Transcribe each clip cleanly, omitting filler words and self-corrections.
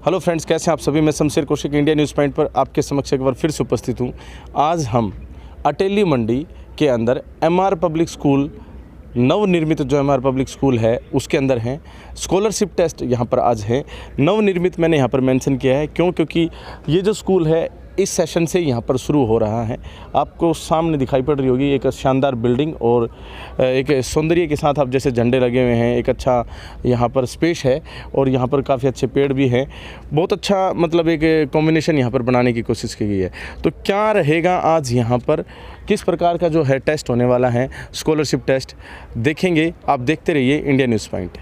Hello friends, कैसे हैं आप सभी। मैं Shamsher Kaushik India news point पर आपके समक्ष एक बार फिर से उपस्थित हूँ। आज हम अटेली मंडी के अंदर एमआर पब्लिक स्कूल, नवनिर्मित जो एमआर पब्लिक स्कूल है उसके अंदर हैं। स्कॉलरशिप टेस्ट यहाँ पर आज है। नवनिर्मित मैंने यहाँ पर मेंशन किया है क्योंकि ये जो स्कूल है इस सेशन से यहाँ पर शुरू हो रहा है। आपको सामने दिखाई पड़ रही होगी एक शानदार बिल्डिंग और एक सौंदर्य के साथ आप जैसे झंडे लगे हुए हैं। एक अच्छा यहाँ पर स्पेस है और यहाँ पर काफ़ी अच्छे पेड़ भी हैं। बहुत अच्छा मतलब एक कॉम्बिनेशन यहाँ पर बनाने की कोशिश की गई है। तो क्या रहेगा आज यहाँ पर, किस प्रकार का जो है टेस्ट होने वाला है, स्कॉलरशिप टेस्ट देखेंगे। आप देखते रहिए इंडिया न्यूज़ पॉइंट।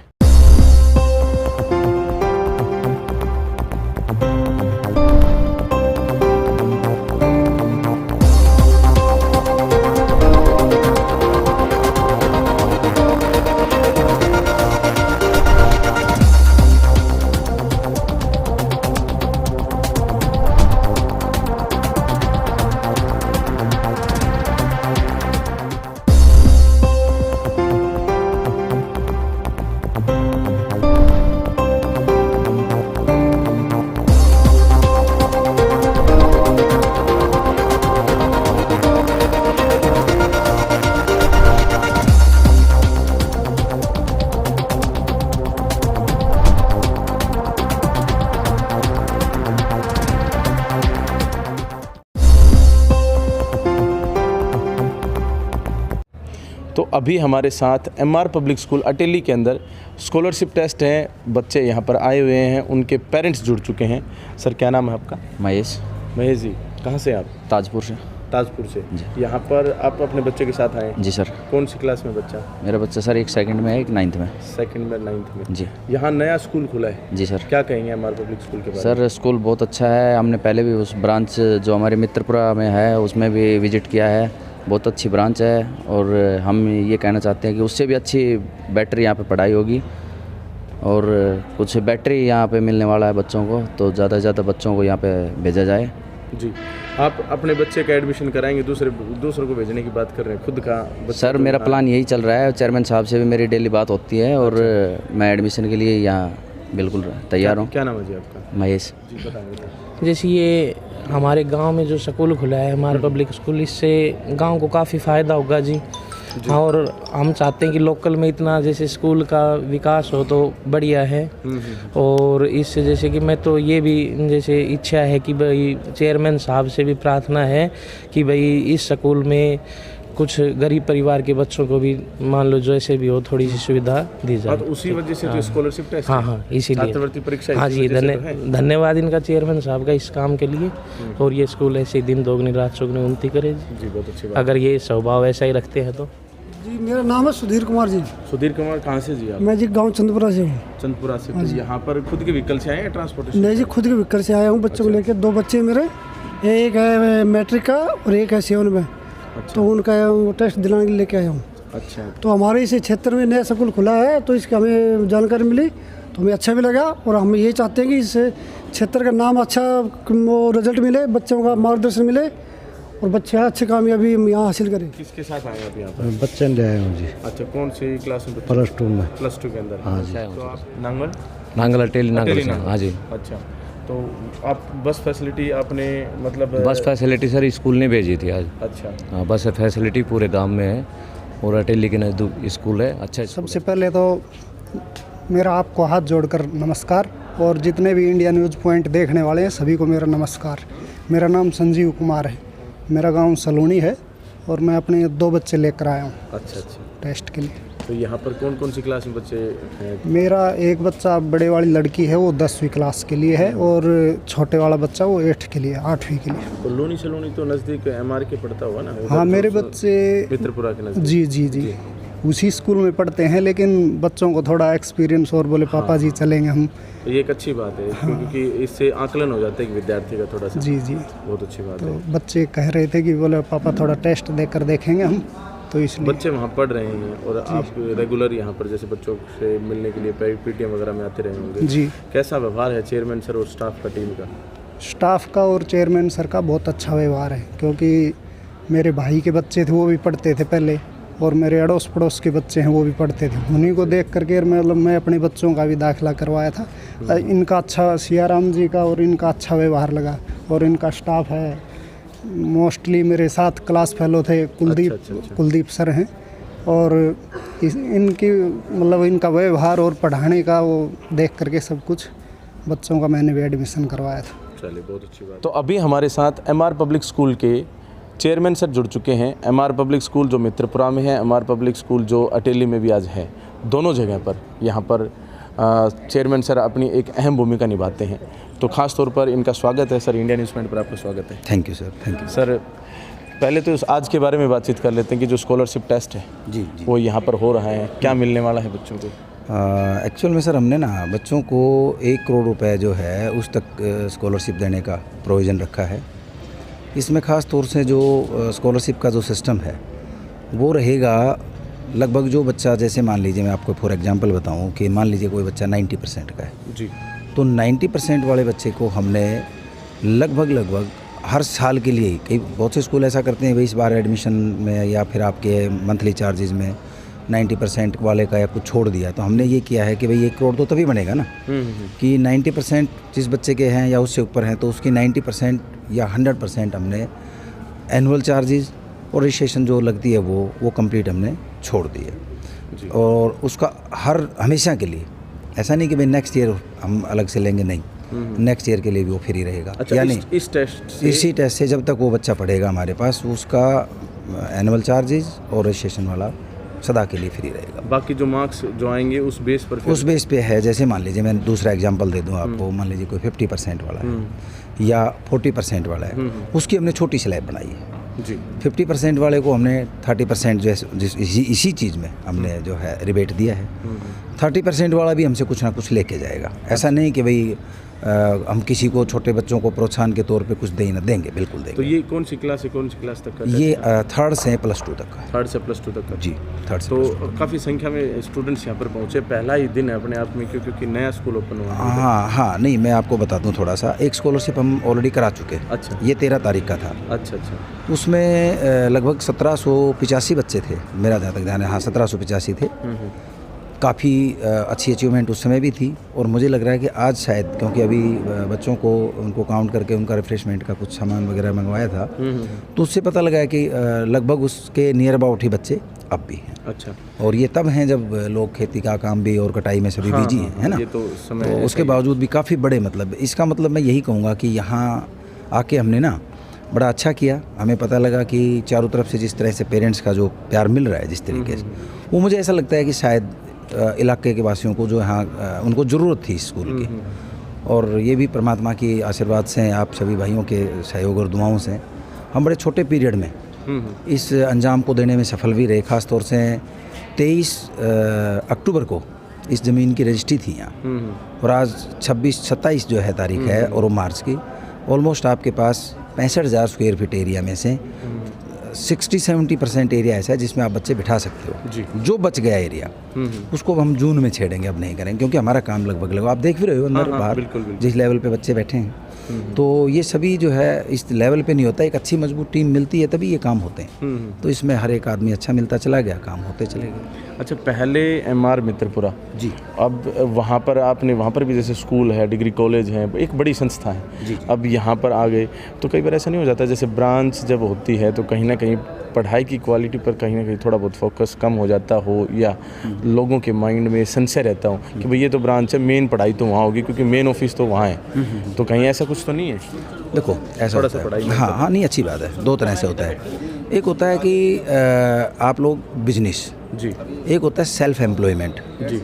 तो अभी हमारे साथ एमआर पब्लिक स्कूल अटेली के अंदर स्कॉलरशिप टेस्ट है। बच्चे यहाँ पर आए हुए हैं, उनके पेरेंट्स जुड़ चुके हैं। सर, क्या नाम है आपका? महेश। महेश जी, कहाँ से आप? ताजपुर से। ताजपुर से जी। यहाँ पर आप अपने बच्चे के साथ आए? जी सर। कौन सी क्लास में बच्चा? मेरा बच्चा सर एक सेकंड में है, एक 9th में। सेकंड में, 9th में जी। यहाँ नया स्कूल खुला है जी सर। क्या कहेंगे एमआर पब्लिक स्कूल के बारे में? सर स्कूल बहुत अच्छा है। हमने पहले भी उस ब्रांच जो हमारे मित्रपुरा में है उसमें भी विजिट किया है। बहुत अच्छी ब्रांच है और हम ये कहना चाहते हैं कि उससे भी अच्छी बेटर यहाँ पे पढ़ाई होगी और कुछ बैटरी यहाँ पे मिलने वाला है बच्चों को, तो ज़्यादा से ज़्यादा बच्चों को यहाँ पे भेजा जाए। जी, आप अपने बच्चे का एडमिशन कराएंगे, दूसरों को भेजने की बात कर रहे हैं, खुद का बच्चा? सर मेरा प्लान यही चल रहा है। चेयरमैन साहब से भी मेरी डेली बात होती है और मैं एडमिशन के लिए यहाँ बिल्कुल तैयार हूँ। क्या नाम है जी आपका? महेश जी, बताएं। जैसे ये हमारे गांव में जो स्कूल खुला है एमआर पब्लिक स्कूल, इससे गांव को काफ़ी फ़ायदा होगा जी। और हम चाहते हैं कि लोकल में इतना जैसे स्कूल का विकास हो तो बढ़िया है। और इससे जैसे कि मैं तो ये भी जैसे इच्छा है कि भाई चेयरमैन साहब से भी प्रार्थना है कि भाई इस स्कूल में कुछ गरीब परिवार के बच्चों को भी मान लो जैसे भी हो थोड़ी सी सुविधा दी जाए। तो उसी वजह से तो स्कॉलरशिप टेस्ट। हाँ, इसीलिए छात्रवृत्ति परीक्षा। हाँ जी, धन्यवाद इनका चेयरमैन साहब का इस काम के लिए। और ये स्कूल ऐसे दिन दोगुनी रात चौगुनी उन्नति करे जी। बहुत अच्छी बात। अगर ये स्वभाव ऐसा ही रखते हैं तो। जी, मेरा नाम है सुधीर कुमार जी। सुधीर कुमार, कहाँ से जी आप? मैं जी गांव चंदपुरा से हूँ। चंदपुरा से। तो यहाँ पर खुद के व्हीकल से आए हैं ट्रांसपोर्टेशन? नहीं जी, खुद के व्हीकल से आया हूँ बच्चों को लेकर। 2 बच्चे मेरे, एक है मैट्रिक का और एक है 7 में। तो उनका टेस्ट दिलाने के लिए लेके आया हूँ। अच्छा। तो हमारे इस क्षेत्र में नया स्कूल खुला है तो इसकी हमें जानकारी मिली तो हमें अच्छा भी लगा। और हम ये चाहते हैं कि इस क्षेत्र का नाम अच्छा रिजल्ट मिले, बच्चों का मार्गदर्शन मिले और बच्चे अच्छी कामयाबी यहाँ हासिल करें। किसके साथ आए आप यहाँ पर? बच्चे ले आए हूँ जी। अच्छा, कौन सी क्लास में? +2 में। +2 के अंदर। हाँ जी। तो आप नांगल अटेली नांगल। हाँ जी। अच्छा, तो आप बस फैसिलिटी आपने मतलब? बस फैसिलिटी सर स्कूल ने भेजी थी आज। अच्छा। हाँ, बस फैसिलिटी पूरे गांव में है और अटेली के नज़दीक स्कूल है। अच्छा। सबसे पहले तो मेरा आपको हाथ जोड़कर नमस्कार और जितने भी इंडिया न्यूज़ पॉइंट देखने वाले हैं सभी को मेरा नमस्कार। मेरा नाम संजीव कुमार है, मेरा गांव सलोनी है और मैं अपने 2 बच्चे लेकर आया हूँ। अच्छा। टेस्ट के लिए। तो यहाँ पर कौन कौन सी क्लास में बच्चे हैं? मेरा एक बच्चा, बड़े वाली लड़की है वो 10वीं क्लास के लिए है और छोटे वाला बच्चा वो 8th के लिए, 8वीं के लिए। तो लोनी सलोनी तो नज़दीक एमआर के पड़ता होगा ना? हाँ, मेरे बच्चे मित्रपुरा के नज़दीक। जी जी जी उसी स्कूल में पढ़ते हैं, लेकिन बच्चों को थोड़ा एक्सपीरियंस और बोले पापा जी चलेंगे हम। तो ये एक अच्छी बात है क्योंकि इससे आकलन हो जाता है कि विद्यार्थी का थोड़ा सा। जी जी, बहुत अच्छी बात है। तो बच्चे कह रहे थे कि बोले पापा थोड़ा टेस्ट देकर देखेंगे हम, तो इसलिए बच्चे वहाँ पढ़ रहे हैं। और आप रेगुलर यहाँ पर जैसे बच्चों से मिलने के लिए पीटीएम वगैरह में आते रहे होंगे जी। कैसा व्यवहार है चेयरमैन सर और स्टाफ का, टीम का? स्टाफ का और चेयरमैन सर का बहुत अच्छा व्यवहार है, क्योंकि मेरे भाई के बच्चे थे वो भी पढ़ते थे पहले और मेरे अड़ोस पड़ोस के बच्चे हैं वो भी पढ़ते थे। उन्हीं को देख करके मतलब मैं अपने बच्चों का भी दाखिला करवाया था। इनका अच्छा सियाराम जी का और इनका अच्छा व्यवहार लगा और इनका स्टाफ है। मोस्टली मेरे साथ क्लास फेलो थे कुलदीप सर हैं और इनकी मतलब इनका व्यवहार और पढ़ाने का वो देख करके सब कुछ बच्चों का मैंने भी एडमिशन करवाया था। चलिए, बहुत अच्छी बात। तो अभी हमारे साथ एमआर पब्लिक स्कूल के चेयरमैन सर जुड़ चुके हैं। एमआर पब्लिक स्कूल जो मित्रपुरा में है, एमआर पब्लिक स्कूल जो अटेली में भी आज है, दोनों जगह पर यहाँ पर चेयरमैन सर अपनी एक अहम भूमिका निभाते हैं। तो ख़ास तौर पर इनका स्वागत है सर, इंडिया न्यूज़ पॉइंट पर आपका स्वागत है। Thank you sir, thank you sir. पहले तो आज के बारे में बातचीत कर लेते हैं कि जो स्कॉलरशिप टेस्ट है जी। वो यहाँ पर हो रहा है, क्या मिलने वाला है बच्चों को? एक्चुअल में सर हमने ना बच्चों को 1 करोड़ रुपए जो है उस तक स्कॉलरशिप देने का प्रोविज़न रखा है। इसमें ख़ास तौर से जो स्कॉलरशिप का जो सिस्टम है वो रहेगा लगभग जो बच्चा, जैसे मान लीजिए मैं आपको फॉर एग्जांपल बताऊं कि मान लीजिए कोई बच्चा 90% का है जी, तो 90% वाले बच्चे को हमने लगभग हर साल के लिए, कई बहुत से स्कूल ऐसा करते हैं भाई इस बार एडमिशन में या फिर आपके मंथली चार्जेस में 90% वाले का या कुछ छोड़ दिया। तो हमने ये किया है कि भाई 1 करोड़ तो तभी बनेगा ना कि 90% जिस बच्चे के हैं या उससे ऊपर हैं तो उसकी 90% या 100% हमने एनुअल चार्जेस और रजिस्ट्रेशन जो लगती है वो कंप्लीट हमने छोड़ दी है। और उसका हमेशा के लिए ऐसा नहीं कि भाई नेक्स्ट ईयर हम अलग से लेंगे, नहीं, नेक्स्ट ईयर के लिए भी वो फ्री रहेगा। अच्छा, यानी इसी टेस्ट से जब तक वो बच्चा पढ़ेगा हमारे पास उसका एनुअल चार्जेस और रजिस्ट्रेशन वाला सदा के लिए फ्री रहेगा। बाकी जो मार्क्स जो आएंगे उस बेस पर है। जैसे मान लीजिए मैं दूसरा एग्जांपल दे दूं आपको, मान लीजिए कोई 50% वाला है या 40% वाला है, उसकी हमने छोटी स्लैब बनाई है जी। 50% वाले को हमने 30% इसी चीज़ में हमने जो है रिबेट दिया है। 30% वाला भी हमसे कुछ ना कुछ लेके जाएगा। ऐसा नहीं कि भाई हम किसी को, छोटे बच्चों को प्रोत्साहन के तौर पे कुछ देंगे, बिल्कुल देंगे। तो ये कौन सी क्लास से कौन सी क्लास तक का? ये 3rd से +2 तक का। 3rd से +2 तक का जी, 3rd से तो काफ़ी संख्या में स्टूडेंट्स यहाँ पर पहुँचे। पहला ही दिन है अपने आप में क्योंकि नया स्कूल ओपन हुआ है। हाँ, नहीं मैं आपको बता दूँ थोड़ा सा। एक स्कॉलरशिप हम ऑलरेडी करा चुके हैं। अच्छा। ये 13 तारीख का था। अच्छा। उसमें लगभग 1785 बच्चे थे, मेरा जहाँ तक ध्यान है। हाँ, 1785 थे। काफ़ी अच्छी अचीवमेंट उस समय भी थी और मुझे लग रहा है कि आज शायद, क्योंकि अभी बच्चों को उनको काउंट करके उनका रिफ्रेशमेंट का कुछ सामान वगैरह मंगवाया था, तो उससे पता लगा है कि लगभग उसके नियर अबाउट ही बच्चे अब भी हैं। अच्छा। और ये तब हैं जब लोग खेती का काम भी और कटाई में सभी बिजी हैं, है ना। ये तो समय तो उसके बावजूद भी काफ़ी बड़े, मतलब इसका मतलब मैं यही कहूँगा कि यहाँ आके हमने ना बड़ा अच्छा किया। हमें पता लगा कि चारों तरफ से जिस तरह से पेरेंट्स का जो प्यार मिल रहा है जिस तरीके से, वो मुझे ऐसा लगता है कि शायद इलाके के वासियों को जो यहाँ उनको ज़रूरत थी इस स्कूल की। और ये भी परमात्मा की आशीर्वाद से, आप सभी भाइयों के सहयोग और दुआओं से हम बड़े छोटे पीरियड में इस अंजाम को देने में सफल भी रहे। ख़ास तौर से 23 अक्टूबर को इस ज़मीन की रजिस्ट्री थी यहाँ और आज 26-27 जो है तारीख है और वो मार्च की, ऑलमोस्ट आपके पास 65,000 स्क्वायर फीट एरिया में से 60-70% एरिया ऐसा है जिसमें आप बच्चे बिठा सकते हो जी। जो बच गया एरिया उसको हम जून में छेड़ेंगे, अब नहीं करेंगे, क्योंकि हमारा काम लगभग आप देख भी रहे हो अंदर बाहर बिल्कुल। जिस लेवल पे बच्चे बैठे हैं। तो ये सभी जो है इस लेवल पे नहीं होता। एक अच्छी मजबूत टीम मिलती है तभी ये काम होते हैं। तो इसमें हर एक आदमी अच्छा मिलता चला गया, काम होते चले गए। अच्छा, पहले एमआर मित्रपुरा जी, अब वहाँ पर आपने, वहाँ पर भी जैसे स्कूल है, डिग्री कॉलेज है, एक बड़ी संस्था है जी। अब यहाँ पर आ गए तो कई बार ऐसा नहीं हो जाता, जैसे ब्रांच जब होती है तो कहीं ना कहीं पढ़ाई की क्वालिटी पर कहीं ना कहीं थोड़ा बहुत फोकस कम हो जाता हो, या लोगों के माइंड में संशय रहता हो कि भाई ये तो ब्रांच है, मेन पढ़ाई तो वहाँ होगी क्योंकि मेन ऑफिस तो वहाँ है। तो कहीं ऐसा कुछ तो नहीं है? देखो ऐसा थोड़ा सा पढ़ाई में हाँ, नहीं अच्छी बात है। 2 तरह से होता है। एक होता है कि आप लोग बिजनेस जी, एक होता है सेल्फ एम्प्लॉयमेंट जी।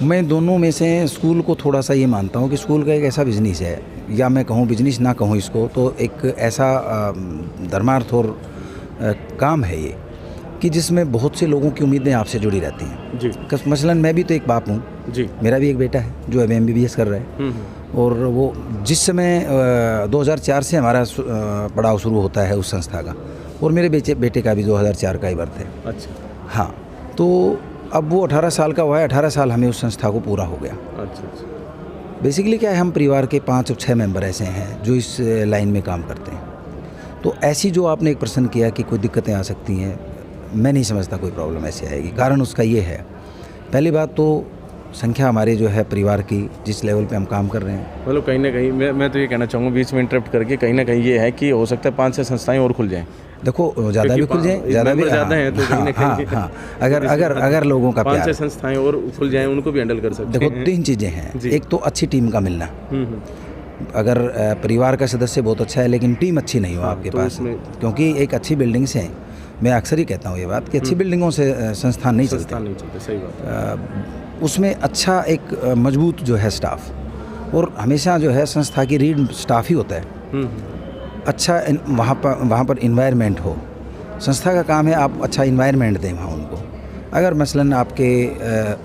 मैं दोनों में से स्कूल को थोड़ा सा ये मानता हूँ कि स्कूल का एक ऐसा बिजनेस है, या मैं कहूँ बिजनेस ना कहूँ इसको, तो एक ऐसा धर्मार्थ और काम है ये कि जिसमें बहुत से लोगों की उम्मीदें आपसे जुड़ी रहती हैं जी। मसलन मैं भी तो एक बाप हूँ जी, मेरा भी एक बेटा है जो अभी MBBS कर रहा है। और वो जिस समय 2004 से हमारा पड़ाव शुरू होता है उस संस्था का, और मेरे बेटे का भी 2004 का ही बर्थ है। अच्छा। हाँ, तो अब वो 18 साल का हुआ है, 18 साल हमें उस संस्था को पूरा हो गया। अच्छा। बेसिकली क्या है, हम परिवार के 5 और 6 मेंबर ऐसे हैं जो इस लाइन में काम करते हैं। तो ऐसी जो आपने एक प्रश्न किया कि कोई दिक्कतें आ सकती हैं, मैं नहीं समझता कोई प्रॉब्लम ऐसी आएगी। कारण उसका ये है, पहली बात तो संख्या हमारे जो है परिवार की जिस लेवल पे हम काम कर रहे हैं, मतलब कहीं ना कहीं मैं तो ये कहना चाहूँगा बीच में इंटरप्ट करके, कहीं ना कहीं ये है कि हो सकता है 5-6 संस्थाएं और खुल जाएं। देखो ज़्यादा भी खुल जाए, ज़्यादा भी ज़्यादा हैं तो कहीं ना कहीं हाँ, अगर लोगों का 5-6 प्यार, संस्थाएं और खुल जाएं, उनको भी हैंडल कर सकते देखो हैं। 3 चीज़ें हैं। जी। एक तो अच्छी टीम का मिलना, अगर परिवार का सदस्य बहुत अच्छा है लेकिन टीम अच्छी नहीं हो आपके तो पास, उसमें- क्योंकि एक अच्छी बिल्डिंग से, मैं अक्सर ही कहता हूँ ये बात कि अच्छी बिल्डिंगों से संस्थान नहीं चलते। संस्थान नहीं चलते, सही बात है। उसमें अच्छा एक मजबूत जो है स्टाफ, और हमेशा जो है संस्था की रीढ़ स्टाफ ही होता है। अच्छा वहाँ पर इन्वायरमेंट हो, संस्था का काम है आप अच्छा इन्वायरमेंट दें वहाँ उनको। अगर मसलन आपके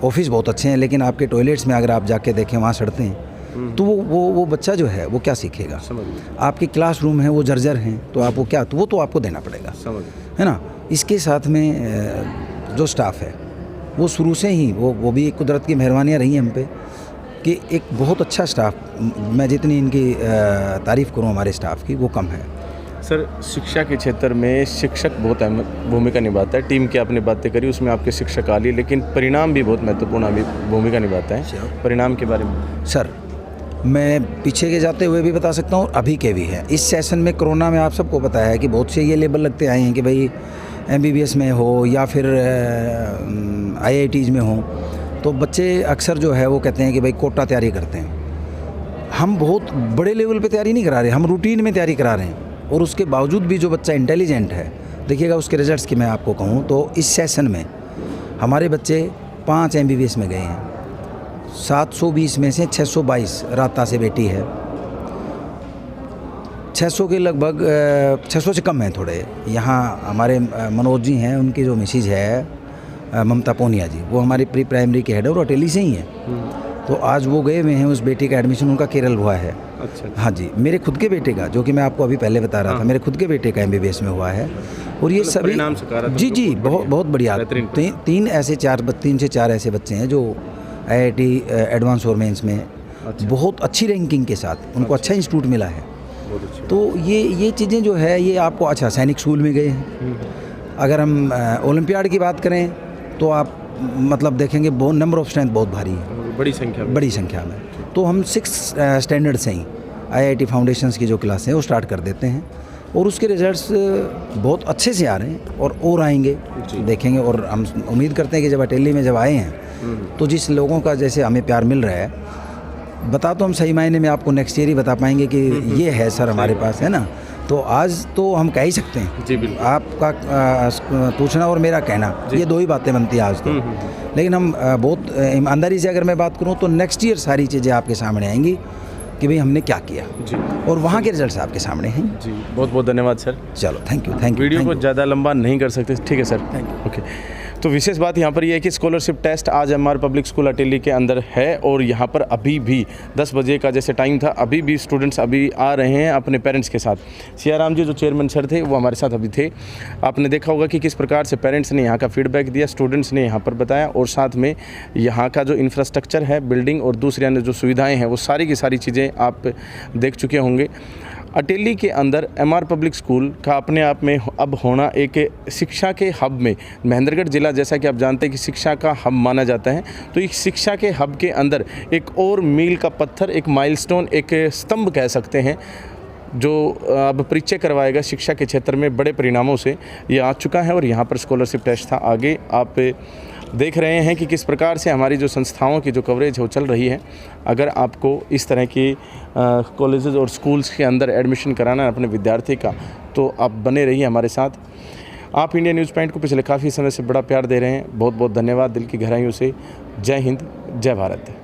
ऑफिस बहुत अच्छे हैं लेकिन आपके टॉयलेट्स में अगर आप जाके देखें वहाँ सड़ते हैं, तो वो बच्चा जो है वो क्या सीखेगा। समझ गए, आपके क्लासरूम हैं वो जर्जर हैं, तो आप वो क्या, तो वो तो आपको देना पड़ेगा, समझ गए। है ना। इसके साथ में जो स्टाफ है वो शुरू से ही वो भी एक कुदरत की मेहरबानियाँ रही हैं हम पे कि एक बहुत अच्छा स्टाफ, मैं जितनी इनकी तारीफ़ करूँ हमारे स्टाफ की वो कम है। सर, शिक्षा के क्षेत्र में शिक्षक बहुत अहम भूमिका निभाता है। टीम की आपने बातें करी, उसमें आपके शिक्षक आ लिए, लेकिन परिणाम भी बहुत महत्वपूर्ण भूमिका निभाता है। परिणाम के बारे में सर, मैं पीछे के जाते हुए भी बता सकता हूँ और अभी के भी हैं। इस सेशन में कोरोना में आप सबको पता है कि बहुत से ये लेबल लगते आए हैं कि भाई MBBS में हो या फिर IITs में हो, तो बच्चे अक्सर जो है वो कहते हैं कि भाई कोटा तैयारी करते हैं। हम बहुत बड़े लेवल पे तैयारी नहीं करा रहे, हम रूटीन में तैयारी करा रहे हैं। और उसके बावजूद भी जो बच्चा इंटेलिजेंट है, देखिएगा उसके रिजल्ट्स की मैं आपको कहूँ तो इस सेशन में हमारे बच्चे 5 MBBS में गए हैं। 720 में से 622 राता से बेटी है, 600 के लगभग 600 से कम हैं थोड़े। यहाँ हमारे मनोज जी हैं, उनकी जो मिसिज है ममता पोनिया जी, वो हमारी प्री प्राइमरी के हेड है और अटेली से ही हैं। तो आज वो गए हुए हैं, उस बेटी का एडमिशन उनका केरल हुआ है। अच्छा। हाँ जी, मेरे खुद के बेटे का, जो कि मैं आपको अभी पहले बता रहा था, मेरे खुद के बेटे का MBBS में हुआ है। और ये सभी परिणाम सकारात्मक, जी बहुत बढ़िया। बेहतरीन। 3 से 4 ऐसे बच्चे हैं जो IIT एडवांस और मेंस में बहुत अच्छी रैंकिंग के साथ उनको अच्छा इंस्टीट्यूट मिला है। बहुत अच्छी। तो ये चीज़ें जो है ये आपको, अच्छा सैनिक स्कूल में गए हैं। अगर हम ओलंपियाड की बात करें तो आप मतलब देखेंगे नंबर ऑफ स्ट्रेंथ बहुत भारी है, बड़ी संख्या में। तो हम 6 स्टैंडर्ड से ही IIT फाउंडेशंस की जो क्लास है वो स्टार्ट कर देते हैं और उसके रिजल्ट्स बहुत अच्छे से आ रहे हैं और आएंगे, देखेंगे। और हम उम्मीद करते हैं कि जब अटेली में जब आए हैं तो जिस लोगों का जैसे हमें प्यार मिल रहा है, बता तो हम सही मायने में आपको नेक्स्ट ईयर ही बता पाएंगे कि ये है सर हमारे पास, है ना। तो आज तो हम कह ही सकते हैं जी, बिल्कुल। आपका पूछना और मेरा कहना, ये 2 ही बातें बनती हैं आज तो। लेकिन हम बहुत ईमानदारी से अगर मैं बात करूं तो नेक्स्ट ईयर सारी चीज़ें आपके सामने आएंगी कि भाई हमने क्या किया जी, और वहाँ के रिजल्ट्स आपके सामने हैं। जी, बहुत बहुत धन्यवाद सर। चलो, थैंक यू। वीडियो को ज़्यादा लंबा नहीं कर सकते, ठीक है सर, थैंक यू। ओके। तो विशेष बात यहाँ पर यह है कि स्कॉलरशिप टेस्ट आज MR पब्लिक स्कूल अटेली के अंदर है और यहाँ पर अभी भी 10 बजे का जैसे टाइम था, अभी भी स्टूडेंट्स अभी आ रहे हैं अपने पेरेंट्स के साथ। सियाराम जी जो चेयरमैन सर थे वो हमारे साथ अभी थे। आपने देखा होगा कि किस प्रकार से पेरेंट्स ने यहाँ का फीडबैक दिया, स्टूडेंट्स ने यहाँ पर बताया, और साथ में यहाँ का जो इंफ्रास्ट्रक्चर है, बिल्डिंग और दूसरी अन्य जो सुविधाएँ हैं वो सारी की सारी चीज़ें आप देख चुके होंगे। अटेली के अंदर MR पब्लिक स्कूल का अपने आप में अब होना एक शिक्षा के हब में, महेंद्रगढ़ ज़िला जैसा कि आप जानते हैं कि शिक्षा का हब माना जाता है, तो इस शिक्षा के हब के अंदर एक और मील का पत्थर, एक माइलस्टोन, एक स्तंभ कह सकते हैं, जो अब परिचय करवाएगा शिक्षा के क्षेत्र में बड़े परिणामों से ये आ चुका है। और यहाँ पर स्कॉलरशिप टेस्ट था। आगे आप देख रहे हैं कि किस प्रकार से हमारी जो संस्थाओं की जो कवरेज है वो चल रही है। अगर आपको इस तरह की कॉलेजेस और स्कूल्स के अंदर एडमिशन कराना है अपने विद्यार्थी का, तो आप बने रहिए हमारे साथ। आप इंडिया न्यूज़ पॉइंट को पिछले काफ़ी समय से बड़ा प्यार दे रहे हैं, बहुत बहुत धन्यवाद दिल की गहराइयों से। जय हिंद, जय भारत।